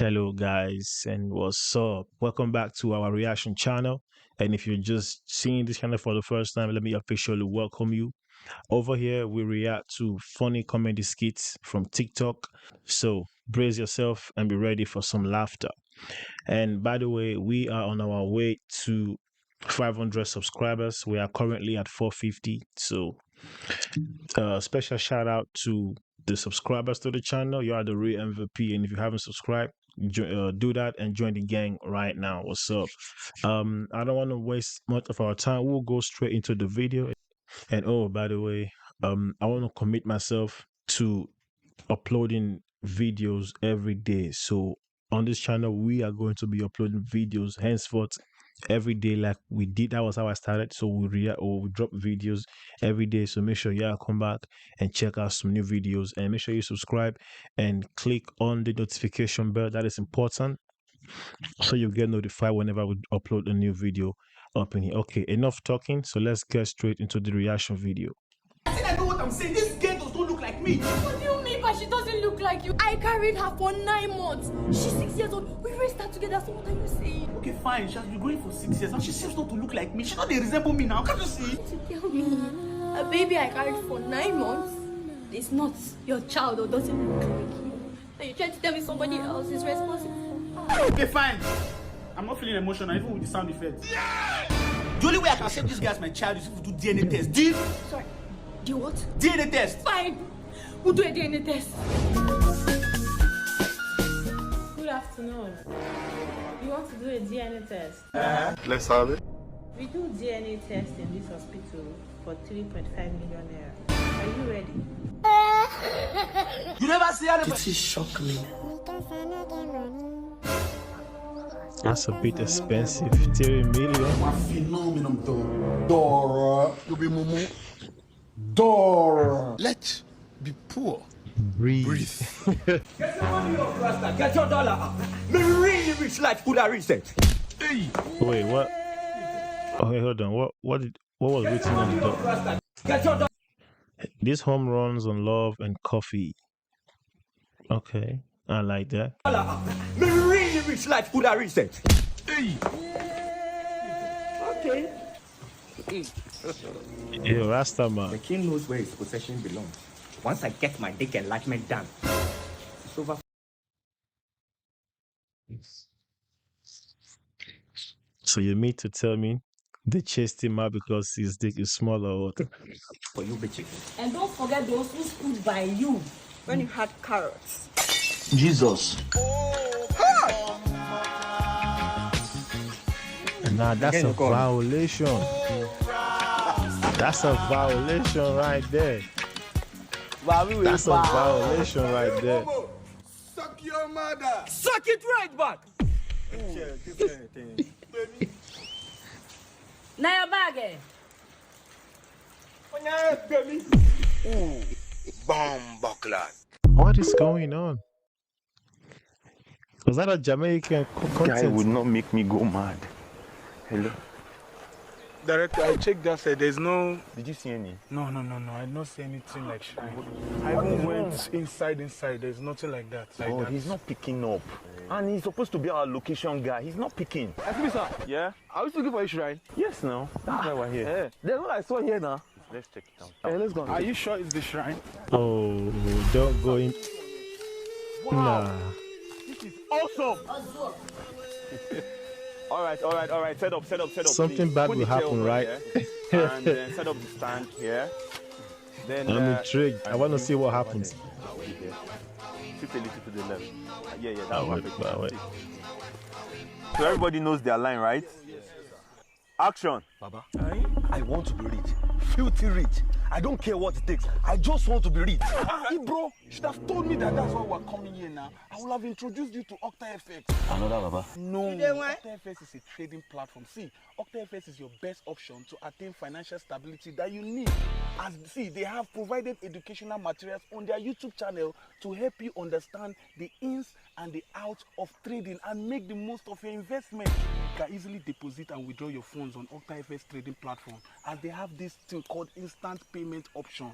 Hello, guys, and what's up? Welcome back to our reaction channel. And if you're just seeing this channel for the first time, let me officially welcome you. Over here, we react to funny comedy skits from TikTok. So brace yourself and be ready for some laughter. And by the way, we are on our way to 500 subscribers. We are currently at 450. So, special shout out to the subscribers to the channel. You are the real MVP. And if you haven't subscribed, do that and join the gang right now. What's up? I don't want to waste much of our time. We'll go straight into the video. And oh, by the way, I want to commit myself to uploading videos every day. So on this channel, we are going to be uploading videos henceforth every day, like we did. That was how I started. So we drop videos every day. So make sure y'all come back and check out some new videos, and make sure you subscribe and click on the notification bell. That is important, so you get notified whenever we upload a new video up in here. Okay, enough talking. So let's get straight into the reaction video. I know what I'm saying. This girl does not look like me. What do you mean? But she doesn't look like you. I carried her for 9 months. She's 6 years old. We raised her together. So what are you saying? Okay, fine. She has been going for 6 years and she seems not to look like me. She not they resemble me now. Can't you see? To tell me, a baby I carried for 9 months is not your child or doesn't look like you. And you try to tell me somebody else is responsible. Okay, fine. I'm not feeling emotional even with the sound effects. Yeah! The only way I can accept this guy as my child is if we do DNA test. Deal? Sorry. Do what? DNA test. Fine. We'll do a DNA test. Good afternoon. You want to do a DNA test? Let's have it. We do DNA test in this hospital for 3.5 million naira. Are you ready? You never see her. This shock me. That's a bit expensive. 3 million. My phenomenon, though. Dora. You be mumu. Dora. Let's be poor. Breathe. Get your money off, Rasta. Get your dollar. Me really rich life could have reached it. Hey. Wait, what? Okay, hold on. What was written on the door? Rasta. Get your dollar. This home runs on love and coffee. Okay, I like that. Me really rich life could have reached it. Hey. Okay. Yo, Rasta man. The king knows where his possession belongs. Once I get my dick enlargement done, it's over. So you mean to tell me they chased him out because his dick is smaller or what? For you bitches. And don't forget those who stood by you When you had carrots. Jesus. Nah, that's a violation. That's a violation right there. That's a violation right there. Suck your mother. Suck it right back. now your bag. Bomb buckler. What is going on? Was that a Jamaican Guy content? would not make me go mad. Hello? Director, I checked that side. There's no. Did you see any? No. I did not see anything like shrine. I even went inside. There's nothing like that. Like Oh, that. he's not picking up. And he's supposed to be our location guy. He's not picking. Excuse me, sir. Yeah? Are we still looking for a shrine? Yes, now. That's why we're here. There's what I saw here now. Let's check it out. Let's go. Are you sure it's the shrine? Oh, don't go in. Nah. This is awesome. all right. Set up. Something please. bad Put will the chair happen, over right? here, and then set up the stand here. Then I'm intrigued. I want to see what happens. Shift a little to the left. Yeah, that's Wait, perfect. wait. So everybody knows their line, right? Action. Baba, I want to be rich. Filthy rich. I don't care what it takes. I just want to be rich. Hey, bro, you should have told me that that's why we're coming here now. I would have introduced you to OctaFX. Another Baba. No, OctaFX is a trading platform. See, OctaFX is your best option to attain financial stability that you need. As see, they have provided educational materials on their YouTube channel to help you understand the ins and the outs of trading and make the most of your investment. You can easily deposit and withdraw your funds on OctaFX trading platform, as they have this thing called instant payment option.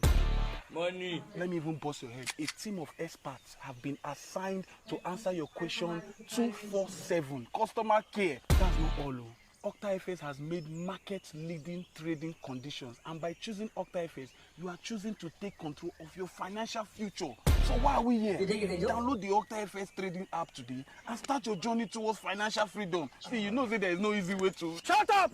Money. Let me even bust your head. A team of experts have been assigned to answer your question 24/7. Customer care. That's not all. OctaFS has made market-leading trading conditions, and by choosing OctaFS, you are choosing to take control of your financial future. So why are we here? Download the OctaFS trading app today and start your journey towards financial freedom. See, you know that there is no easy way to. Shut up!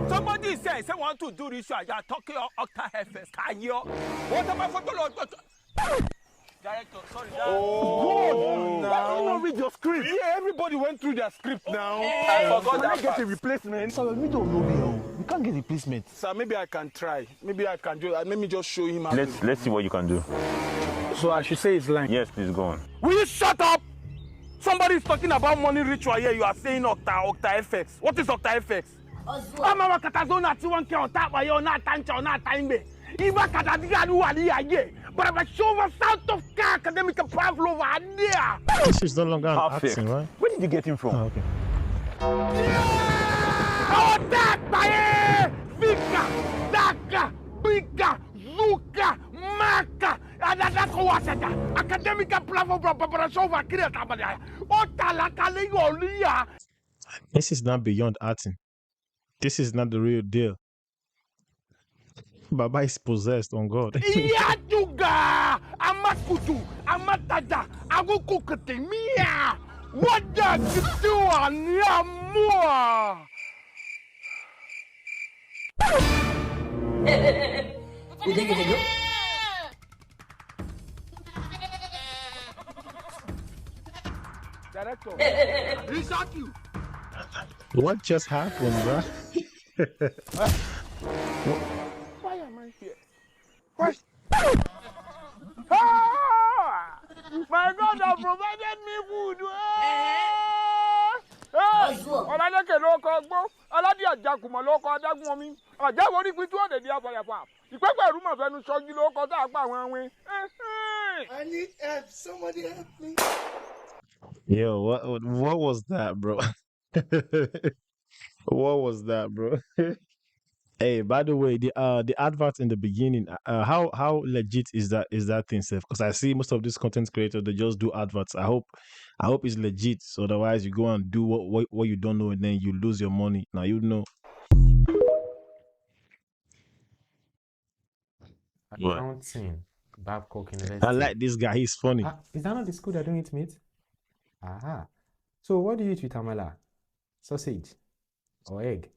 Somebody says they want to do research. You're talking of OctaFS. Can you? What am I for the Director, sorry. Oh, God! Why don't you read your script? Yeah, everybody went through their script now. I forgot that. Can I get a replacement? Sir, we don't know me. We can't get replacement. Sir, maybe I can try. Maybe I can do. Let me just show him how. Let's see what you can do. So I should say his line. Yes, please go on. Will you shut up? Somebody is talking about money ritual here. You are saying OctaFX. What is OctaFX? Mama katazona ti wan ke on tap wa na tancha na time be. Iba katadiga du ali aye. But I'm sure south of car academic Pavlova there. This is no longer an Perfect. accent, right? Where did you get him from? Oh, okay. Oh, that bae! Vika, Daka, Bika, Zuka, Maka. That's what I said. Academic Pavlova preparation for create. Oh, talakale yolia. This is not beyond acting. This is not the real deal. Baba is possessed on God. Iya juga, amat kutu, amat taja, aku kukete mia. Wajah ketuan ya mua. Director, he shot you. What just happened, bro? Why am I here? Why? Ah! My God has provided me food. Ọ̀làdẹ́kẹ̀ ló kọ gbó, aládìí àjàkùmọ̀ ló kọ adágún omi, àjáwọ̀ orí pitú ọ̀dẹ̀ di afọ̀yàfà. Ìpẹ́pẹ́ ìrú mọ̀ fẹ́nu sọ́jú ló kọ tá a pa àwọn ẹwìn. I need help. Somebody help me. Yo, what was that, bro? What was that, bro? Hey, by the way, the advert in the beginning, how legit is that thing, Seth? Because I see most of these content creators, they just do adverts. I hope it's legit. So otherwise, you go and do what you don't know, and then you lose your money. Now you know. What? Accounting, Babcock University. I like this guy. He's funny. Is that not the school that don't eat meat? Aha. So what do you eat with amala? Sausage or egg?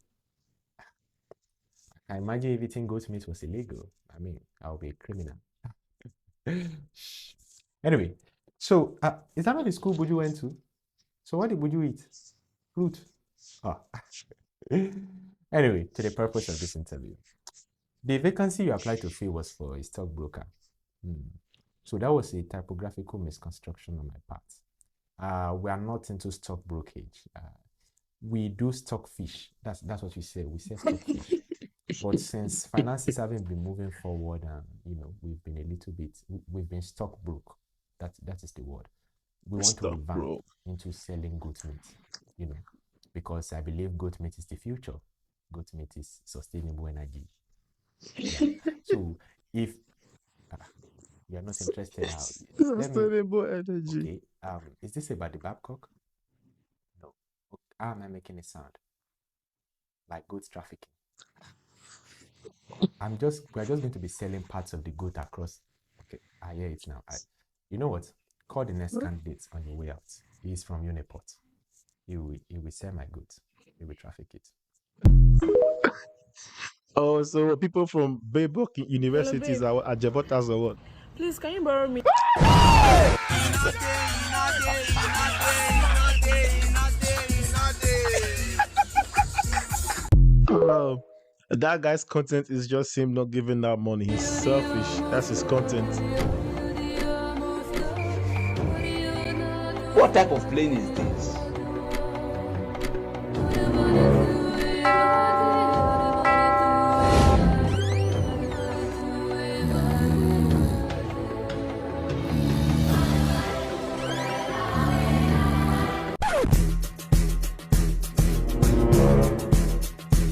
I imagine if eating goat meat was illegal. I mean, I'll be a criminal. Anyway, so is that not the school Buju went to? So what did Buju eat? Fruit. Ah. Anyway, to the purpose of this interview. The vacancy you applied to fill was for a stockbroker. So that was a typographical misconstruction on my part. We are not into stock brokerage. We do stock fish. That's what we say. We say stock fish. But since finances haven't been moving forward, and we've been stock broke. That is the word. We want to revamp into selling goat meat. Because I believe goat meat is the future. Goat meat is sustainable energy. Yeah. So if you are not interested, Sustainable energy. Okay. Is this about the Babcock? No. How am I making it sound? Like goods trafficking. We're just going to be selling parts of the goat across. Okay, I hear it now. You know what? Call the next candidate on your way out. He's from Uniport. He will sell my goods. He will traffic it. Oh, so people from Babcock universities are Ajabotas or what? Please, can you borrow me? That guy's content is just him not giving out money. He's selfish. That's his content. What type of plane is this?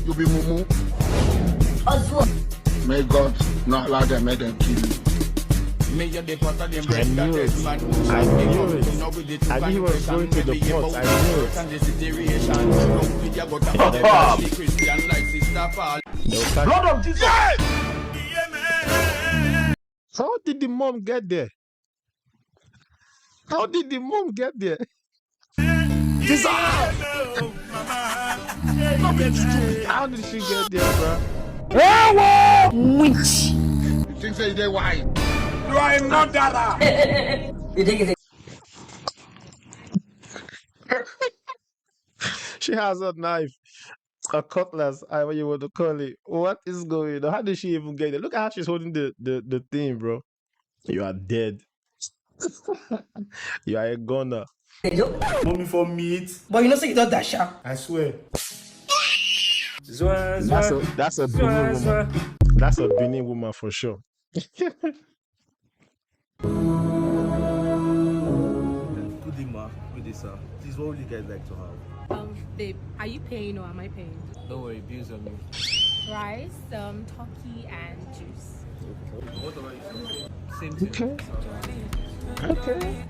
You be mumu. May God Not allow them, make them kill you. I knew it. I knew it. I knew he was going to the pot. I knew it. Blood of Jesus! How did the mom get there? How did the mom get there? Jesus! How did she get there, bro? Witch! You think say they white? You are a murderer! You think it's She has a knife, a cutlass, however you want to call it. What is going on? How did she even get there? Look at how she's holding the thing, bro. You are dead. You are a goner. Mommy for meat. But you know, say you don't dash out. I swear. That's a Benin woman. That's a Benin woman for sure. Good day, ma. Good day, sir. Please, what would you guys like to have? Babe, are you paying or am I paying? Don't worry, bills on me. Rice, turkey, and juice. What about you? Same thing. Okay.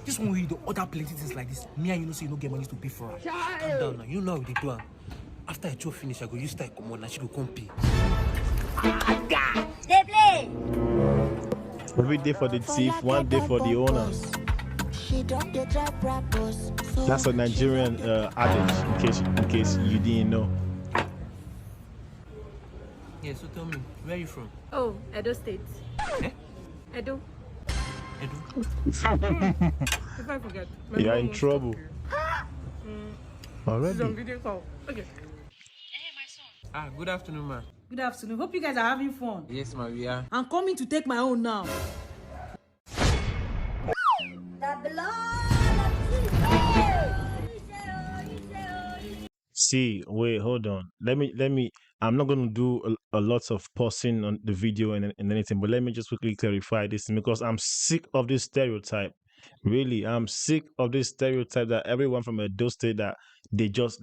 This one we do other plenty things like this. Me and you know say you don't get money to pay for it. Calm down now. You know how they do am. After I chop finish, I go use style come on and she go come pay. They play. Every day for the thief, one day for the owners. That's a Nigerian adage, in case you didn't know. Yeah, so tell me, where are you from? Oh, Edo State. Eh? Edo. Edo? If I forget. You're in trouble. Already. On video call. Okay. Ah, good afternoon, ma. Good afternoon. Hope you guys are having fun. Yes, ma, we are. I'm coming to take my own now. See, wait, hold on. Let me. I'm not gonna do a lot of pausing on the video and anything, but let me just quickly clarify this because I'm sick of this stereotype. Really, I'm sick of this stereotype that everyone from Edo State that they just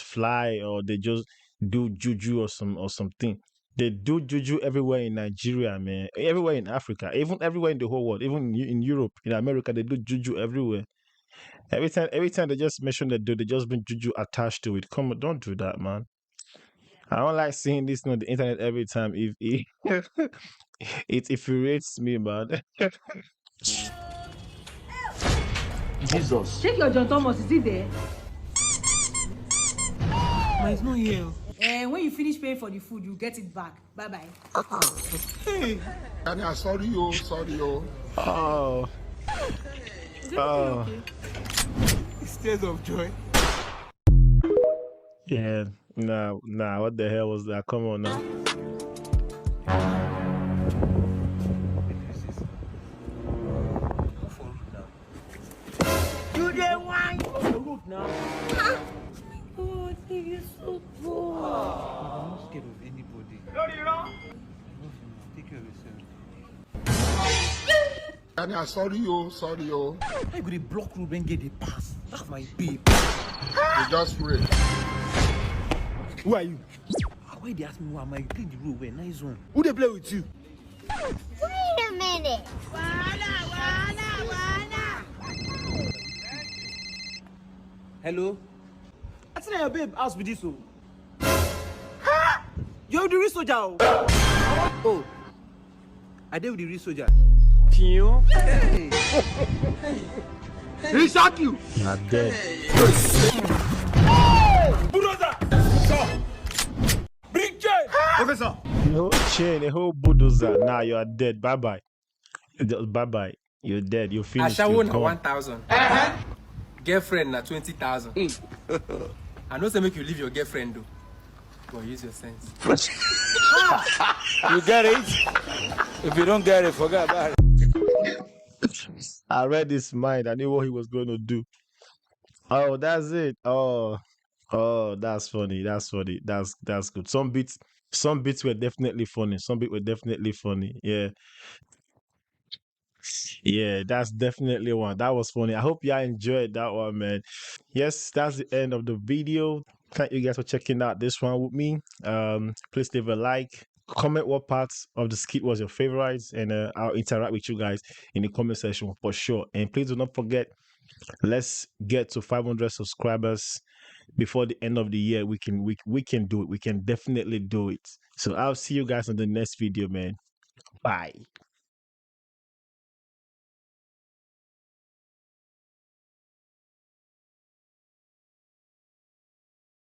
fly or they just do juju or something. They do juju everywhere in Nigeria, man. Everywhere in Africa, even everywhere in the whole world, even in Europe, in America, they do juju everywhere. Every time they just mention they just bring juju attached to it. Come on, don't do that, man. I don't like seeing this on the internet every time. If it infuriates me, man. Jesus. Check your John Thomas. Is he there? Ma, it's not here. And when you finish paying for the food, you get it back. Bye bye. Hey. I'm sorry, yo. Sorry, yo. Oh. Oh. It's tears of joy. Yeah. Nah. What the hell was that? Come on now. You the one. Road now. Oh, this is so cool. I'm not scared of anybody. Take care of yourself. I'm sorry, yo. Sorry, yo. I go to block road and get the pass. That's my babe. You just pray. Who are you? Why they ask me who am I? You play the role well, nice one. Who they play with you? Wait a minute. Hello? I think your babe asked me this one. You're the real soldier. Oh, I did with the real soldier. Hey. He shot you. Not dead. Bulldozer! Sir! Big chain! Okay, sir. No chain, a whole bulldozer. Nah, you are dead. Bye bye. Bye bye. You're dead. You finished. Ashawo You're na gone. 1,000. Girlfriend na 20,000. I know say make you leave your girlfriend though. But use your sense. You get it? If you don't get it, forget about it. I read his mind. I knew what he was going to do. Oh, that's it. Oh, that's funny. That's funny. That's good. Some bits were definitely funny. Some bits were definitely funny. Yeah. Yeah, that's definitely one. That was funny. I hope y'all enjoyed that one, man. Yes, that's the end of the video. Thank you guys for checking out this one with me. Please leave a like, Comment what parts of the skit was your favorites, and I'll interact with you guys in the comment section for sure. And please do not forget, let's get to 500 subscribers before the end of the year. We can do it. We can definitely do it. So I'll see you guys on the next video, man. Bye.